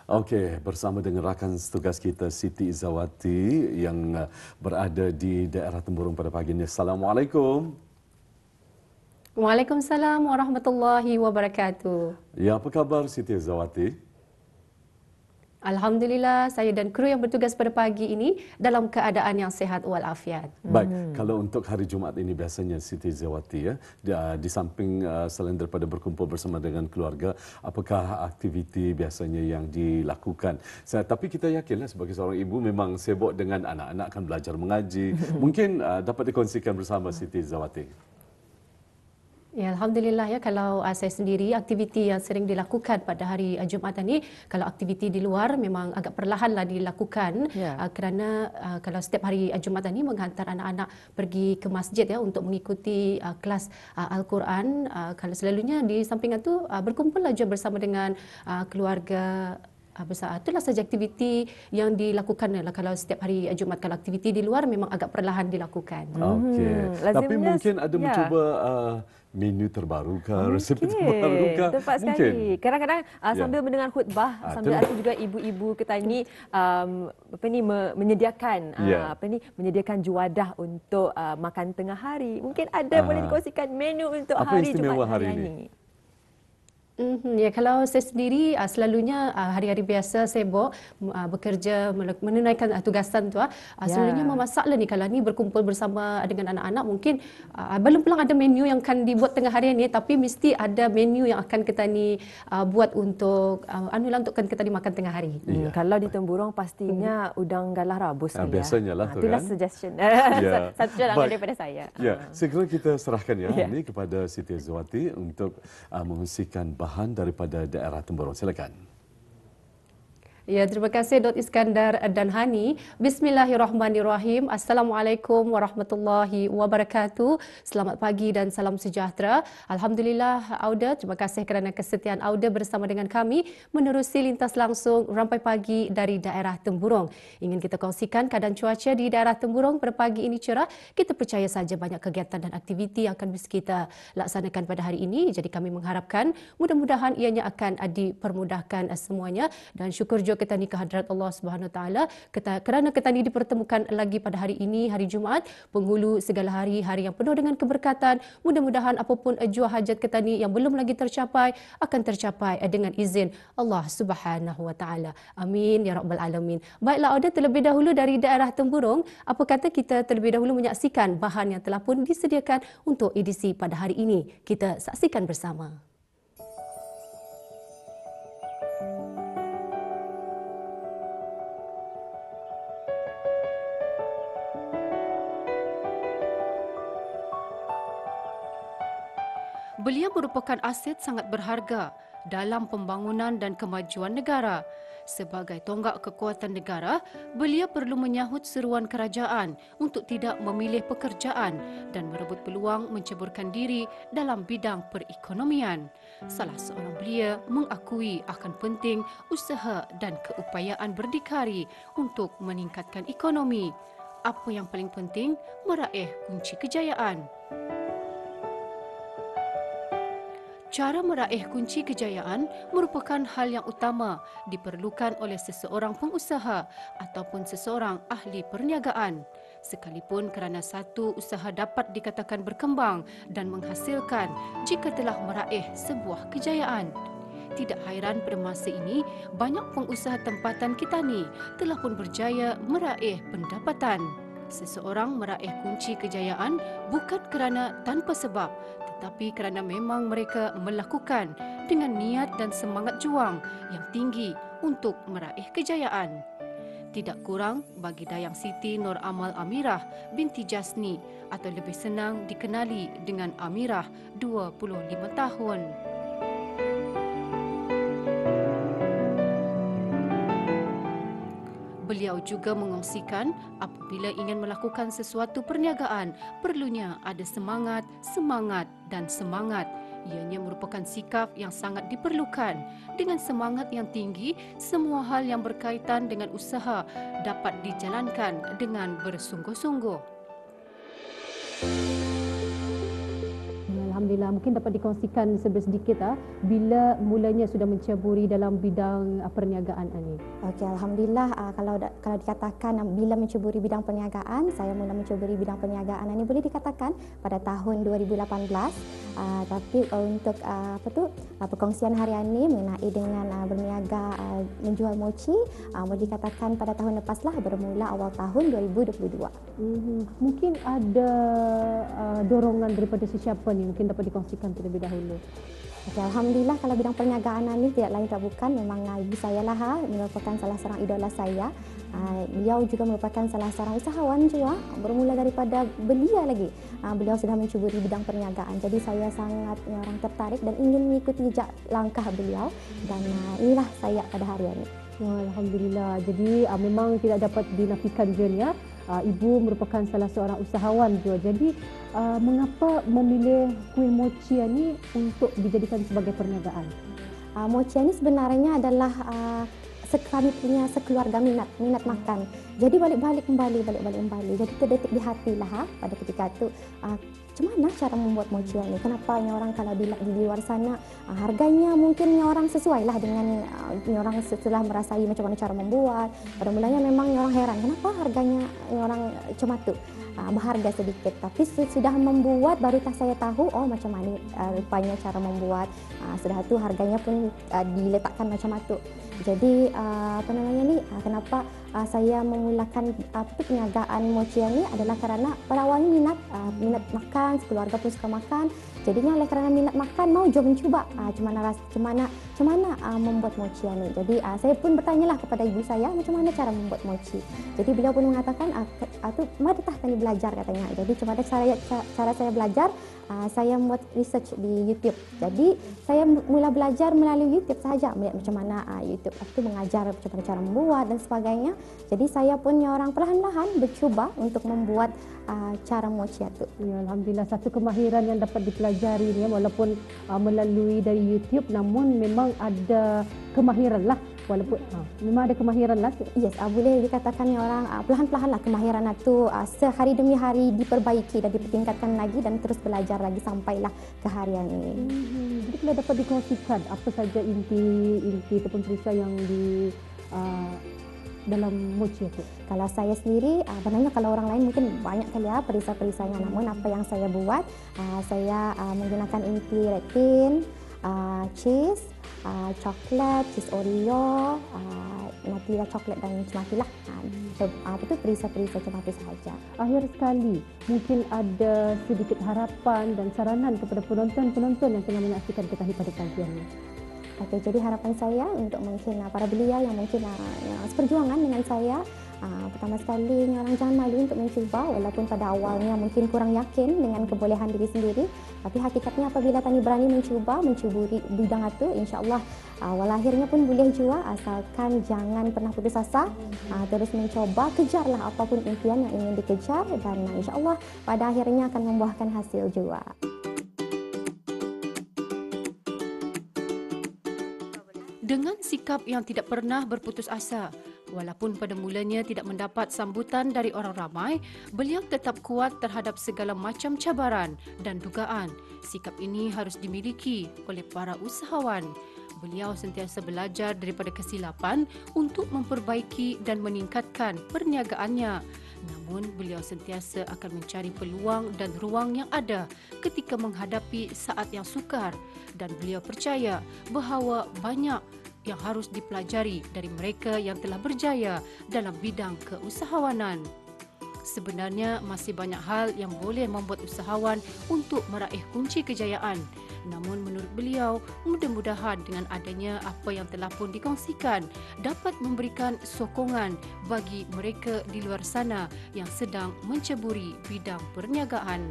Okey, bersama dengan rakan setugas kita Siti Izzawati yang berada di daerah Temburong pada pagi ini. Assalamualaikum. Waalaikumsalam warahmatullahi wabarakatuh. Ya, apa khabar Siti Izzawati? Alhamdulillah, saya dan kru yang bertugas pada pagi ini dalam keadaan yang sihat walafiat. Baik, kalau untuk hari Jumaat ini biasanya Siti Izzawati di samping selain daripada berkumpul bersama dengan keluarga, apakah aktiviti biasanya yang dilakukan? Tapi kita yakinlah sebagai seorang ibu memang sibuk dengan anak-anak akan belajar mengaji. Mungkin dapat dikongsikan bersama Siti Izzawati. Ya, Alhamdulillah ya, kalau saya sendiri aktiviti yang sering dilakukan pada hari Jumaat ini, kalau aktiviti di luar memang agak perlahanlah dilakukan kerana kalau setiap hari Jumaat ini menghantar anak-anak pergi ke masjid ya untuk mengikuti kelas Al-Quran. Kalau selalunya di samping itu berkumpul aja bersama dengan keluarga besar. Itulah saja aktiviti yang dilakukan kalau setiap hari Jumaat. Kalau aktiviti di luar memang agak perlahan dilakukan. Okey. Tapi mungkin ada mencuba menu terbaru ke, resepi terbaru ke? Tepat sekali. Kadang-kadang sambil mendengar khutbah, sambil ada juga ibu-ibu kita ini menyediakan menyediakan juadah untuk makan tengah hari. Mungkin ada boleh dikongsikan menu untuk hari Jumaat hari ini. Ya, kalau saya sendiri selalunya hari-hari biasa sibuk bekerja menunaikan tugasan tu selalunya memasaklah ni. Kalau ni berkumpul bersama dengan anak-anak mungkin belum pulang ada menu yang akan dibuat tengah hari ni, tapi mesti ada menu yang akan kita ni buat untuk untuk kita ni makan tengah hari. Kalau di Temburong pastinya udang galah rabus biasanya lah tu itulah kan. suggestion. Satu cadangan daripada saya. Ya, segera kita serahkan ini kepada Siti Izzawati untuk mengungsikan bahan daripada daerah Temburong. Silakan. Ya, terima kasih Dr. Iskandar dan Hani. Bismillahirrahmanirrahim. Assalamualaikum warahmatullahi wabarakatuh. Selamat pagi dan salam sejahtera. Alhamdulillah Auda, terima kasih kerana kesetiaan Auda bersama dengan kami menerusi lintas langsung Rampai Pagi dari daerah Temburong. Ingin kita kongsikan keadaan cuaca di daerah Temburong pada pagi ini cerah. Kita percaya saja banyak kegiatan dan aktiviti yang akan bisa kita laksanakan pada hari ini. Jadi kami mengharapkan mudah-mudahan ianya akan dipermudahkan semuanya, dan syukur juga kita ni kehadrat Allah Subhanahu Taala kerana kita ni dipertemukan lagi pada hari ini, hari Jumaat, penghulu segala hari, hari yang penuh dengan keberkatan. Mudah-mudahan apapun jua hajat kita ni yang belum lagi tercapai akan tercapai dengan izin Allah Subhanahu Wa Taala. Amin ya rabbal alamin. Baiklah Auda, terlebih dahulu dari daerah Temburong, apa kata kita terlebih dahulu menyaksikan bahan yang telah pun disediakan untuk edisi pada hari ini. Kita saksikan bersama. Belia merupakan aset sangat berharga dalam pembangunan dan kemajuan negara. Sebagai tonggak kekuatan negara, belia perlu menyahut seruan kerajaan untuk tidak memilih pekerjaan dan merebut peluang menceburkan diri dalam bidang perekonomian. Salah seorang belia mengakui akan penting usaha dan keupayaan berdikari untuk meningkatkan ekonomi. Apa yang paling penting? Meraih kunci kejayaan. Cara meraih kunci kejayaan merupakan hal yang utama diperlukan oleh seseorang pengusaha ataupun seseorang ahli perniagaan. Sekalipun kerana satu usaha dapat dikatakan berkembang dan menghasilkan jika telah meraih sebuah kejayaan. Tidak hairan pada masa ini, banyak pengusaha tempatan kita ni telah pun berjaya meraih pendapatan. Seseorang meraih kunci kejayaan bukan kerana tanpa sebab, tetapi kerana memang mereka melakukan dengan niat dan semangat juang yang tinggi untuk meraih kejayaan. Tidak kurang bagi Dayang Siti Nur Amal Amirah binti Jasni, atau lebih senang dikenali dengan Amirah, 25 tahun. Beliau juga mengongsikan apabila ingin melakukan sesuatu perniagaan, perlunya ada semangat, semangat dan semangat. Ianya merupakan sikap yang sangat diperlukan. Dengan semangat yang tinggi, semua hal yang berkaitan dengan usaha dapat dijalankan dengan bersungguh-sungguh. Alhamdulillah. Mungkin dapat dikongsikan sedikit bila mulanya sudah menceburi dalam bidang perniagaan ini. Okey, alhamdulillah, kalau dikatakan bila menceburi bidang perniagaan, saya mula menceburi bidang perniagaan ini boleh dikatakan pada tahun 2018. Tapi untuk perkongsian hari ini mengenai dengan berniaga menjual mochi, boleh dikatakan pada tahun lepaslah, bermula awal tahun 2022. Mungkin ada dorongan daripada sesiapa ni, mungkin dapat dikongsikan terlebih dahulu. Okay, alhamdulillah, kalau bidang perniagaan ini tidak lain tak bukan, memang ibu saya lah merupakan salah seorang idola saya. Beliau juga merupakan salah seorang usahawan juga, bermula daripada belia lagi. Beliau sudah mencuburi bidang perniagaan. Jadi saya sangat orang tertarik dan ingin mengikuti jejak langkah beliau, dan inilah saya pada hari ini. Alhamdulillah. Jadi memang tidak dapat dinafikan Jun ya. Ibu merupakan salah seorang usahawan juga. Jadi mengapa memilih kuih mochi ini untuk dijadikan sebagai perniagaan? Mochi ini sebenarnya adalah kami punya sekeluarga minat makan. Jadi balik-balik kembali. Jadi terdetik di hati lah pada ketika itu. Macam mana cara membuat mochi ini? Kenapa orang kalau di luar sana harganya mungkin orang sesuai lah dengan orang setelah merasai macam mana cara membuat. Pada mulanya memang orang heran kenapa harganya orang cuma tu berharga sedikit. Tapi sudah membuat barulah saya tahu macam mana rupanya cara membuat. Sudah tu harganya pun diletakkan macam itu. Jadi kenapa saya memulakan perniagaan mochi ini adalah kerana pada awalnya minat makan, keluarga pun suka makan. Jadinya oleh kerana minat makan mau jom mencuba macam mana membuat mochi ini. Jadi saya pun bertanyalah kepada ibu saya macam mana cara membuat mochi. Jadi beliau pun mengatakan mari tani belajar katanya. Jadi macam mana cara saya belajar, saya membuat research di YouTube. Jadi saya mula belajar melalui YouTube sahaja, melihat macam mana YouTube itu mengajar macam mana cara membuat dan sebagainya. Jadi saya pun orang perlahan-lahan bercuba untuk membuat cara mochi itu. Ya, alhamdulillah, satu kemahiran yang dapat dipelajari ni, walaupun melalui dari YouTube, namun memang ada kemahiran lah. Walaupun memang ada kemahiran lah. Yes, boleh dikatakan orang perlahan-lahan lah kemahiran itu sehari demi hari diperbaiki dan dipertingkatkan lagi dan terus belajar lagi sampailah ke harian ini. Jadi kalau dapat dikongsikan apa saja inti ataupun perisai yang di dalam mochi itu? Kalau saya sendiri, sebenarnya kalau orang lain mungkin banyak kali perisai-perisainya. Namun apa yang saya buat, saya menggunakan inti red bean, cheese, coklat, cheese Oreo, Nutella coklat dan macam lah. Itu perisai-perisai macam itu sahaja. Akhir sekali, mungkin ada sedikit harapan dan saranan kepada penonton-penonton yang tengah menyaksikan kita pada pagi ini. Okey, jadi harapan saya untuk mungkin para belia yang mungkin yang seperjuangan dengan saya, pertama sekali orang jangan malu untuk mencuba, walaupun pada awalnya mungkin kurang yakin dengan kebolehan diri sendiri. Tapi hakikatnya apabila tani berani mencuburi bidang itu, insya-Allah walakhirnya pun boleh juga, asalkan jangan pernah putus asa, terus mencoba, kejarlah apapun impian yang ingin dikejar, dan insya-Allah pada akhirnya akan membuahkan hasil juga. Dengan sikap yang tidak pernah berputus asa, walaupun pada mulanya tidak mendapat sambutan dari orang ramai, beliau tetap kuat terhadap segala macam cabaran dan dugaan. Sikap ini harus dimiliki oleh para usahawan. Beliau sentiasa belajar daripada kesilapan untuk memperbaiki dan meningkatkan perniagaannya. Namun, beliau sentiasa akan mencari peluang dan ruang yang ada ketika menghadapi saat yang sukar, dan beliau percaya bahawa banyak yang harus dipelajari dari mereka yang telah berjaya dalam bidang keusahawanan. Sebenarnya masih banyak hal yang boleh membuat usahawan untuk meraih kunci kejayaan. Namun menurut beliau, mudah-mudahan dengan adanya apa yang telah pun dikongsikan dapat memberikan sokongan bagi mereka di luar sana yang sedang menceburi bidang perniagaan.